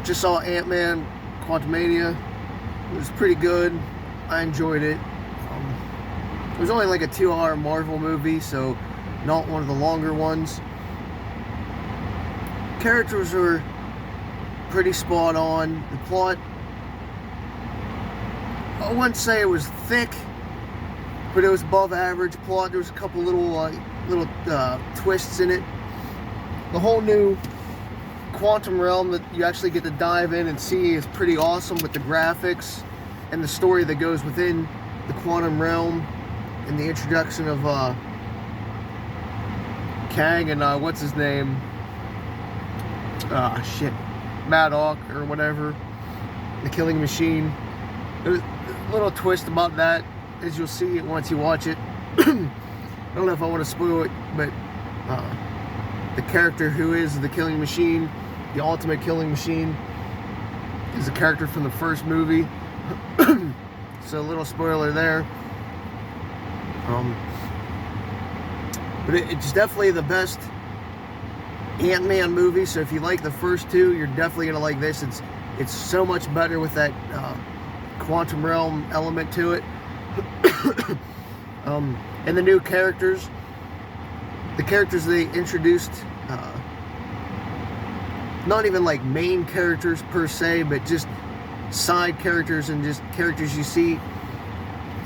Just saw Man Quantumania. It was pretty good. I enjoyed it. It was only like a 2-hour Marvel movie, so not one of the longer ones. Characters were pretty spot on. The plot, I wouldn't say it was thick, but it was above average plot. There was a couple little twists in it. The whole new quantum realm that you actually get to dive in and see is pretty awesome, with the graphics and the story that goes within the quantum realm, and the introduction of Kang and what's his name? Maddock or whatever, the Killing Machine. There's a little twist about that, as you'll see it once you watch it. I don't know if I want to spoil it, but the character who is the Killing Machine, the ultimate Killing Machine, is a character from the first movie. So a little spoiler there. But it's definitely the best Ant-Man movie. So if you like the first two, you're definitely gonna like this. It's so much better with that quantum realm element to it. And the new characters, the characters they introduced, not even like main characters per se, but just side characters and just characters you see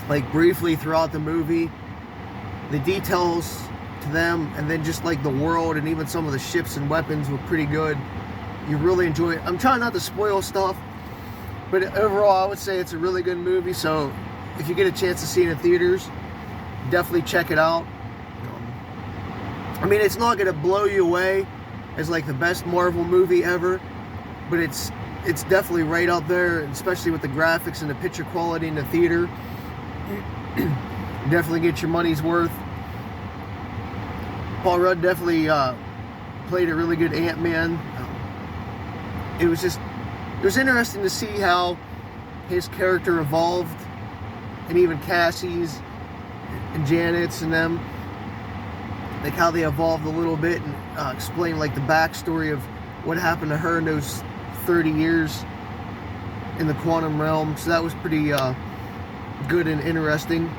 like briefly throughout the movie. The details to them, and then just like the world and even some of the ships and weapons were pretty good. You really enjoy it. I'm trying not to spoil stuff, but overall I would say it's a really good movie. So if you get a chance to see it in theaters, definitely check it out. I mean, it's not gonna blow you away as like the best Marvel movie ever, but it's definitely right out there, especially with the graphics and the picture quality in the theater. Definitely get your money's worth. Paul Rudd definitely played a really good Ant-Man. It was interesting to see how his character evolved, and even Cassie's and Janet's and them, like how they evolved a little bit, and explain like the backstory of what happened to her in those 30 years in the quantum realm. So that was pretty good and interesting.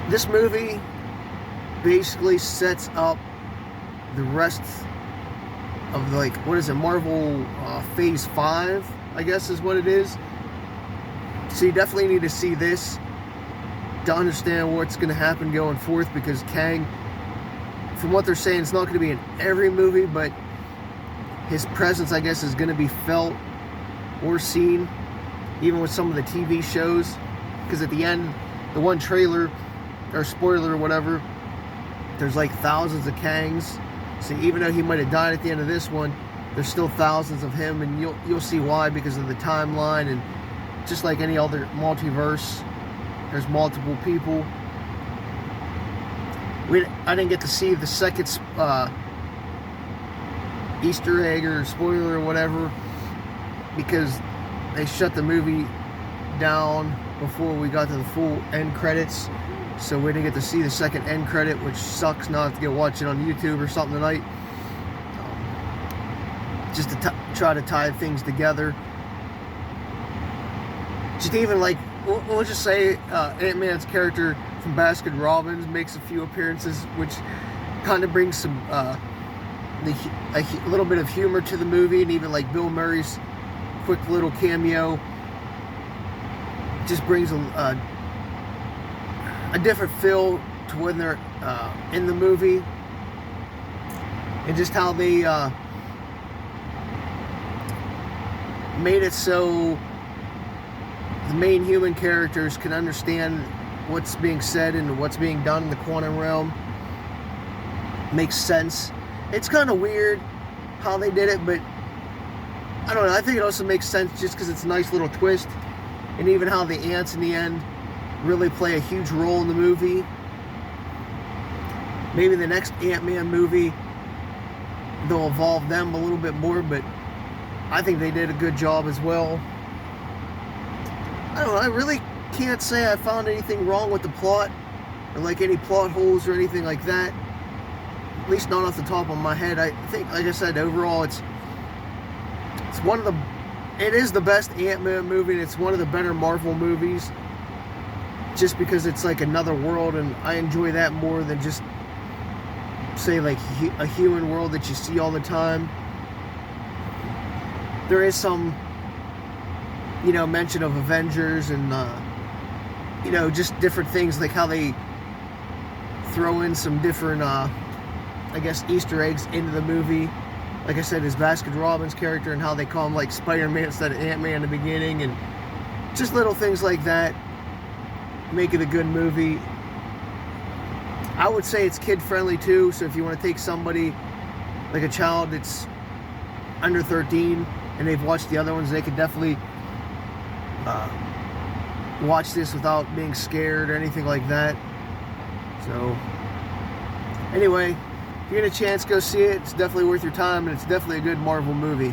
This movie basically sets up the rest of, like, what is it, Marvel Phase 5, I guess is what it is. So you definitely need to see this to understand what's going to happen going forth, because Kang, from what they're saying, it's not going to be in every movie, but his presence, I guess, is going to be felt or seen, even with some of the TV shows. Because at the end, the one trailer, or spoiler or whatever, there's like thousands of Kangs. So even though he might have died at the end of this one, there's still thousands of him, and you'll see why, because of the timeline. And just like any other multiverse, there's multiple people. I didn't get to see the second Easter egg or spoiler or whatever, because they shut the movie down before we got to the full end credits. So we didn't get to see the second end credit, which sucks not to get watch it on YouTube or something tonight. Just to try to tie things together. Just even like, we'll just say Ant-Man's character from Baskin Robbins makes a few appearances, which kind of brings some a little bit of humor to the movie. And even like Bill Murray's quick little cameo just brings a different feel to when they're in the movie, and just how they made it so the main human characters can understand what's being said and what's being done in the quantum realm. Makes sense. It's kind of weird how they did it, but I don't know. I think it also makes sense just because it's a nice little twist, and even how the ants in the end really play a huge role in the movie. Maybe the next Ant-Man movie, they'll evolve them a little bit more, but I think they did a good job as well. I don't know, I really can't say I found anything wrong with the plot, or like any plot holes or anything like that. At least not off the top of my head. I think, like I said, overall it's It is the best Ant-Man movie, and it's one of the better Marvel movies, just because it's like another world, and I enjoy that more than just, say, like a human world that you see all the time. There is some, mention of Avengers and, just different things, like how they throw in some different, I guess, Easter eggs into the movie. Like I said, his Baskin Robbins character and how they call him like Spider-Man instead of Ant-Man in the beginning, and just little things like that make it a good movie. I would say it's kid-friendly too, so if you want to take somebody, like a child that's under 13, and they've watched the other ones, they could definitely watch this without being scared or anything like that. So, anyway, if you get a chance, go see it. It's definitely worth your time, and it's definitely a good Marvel movie.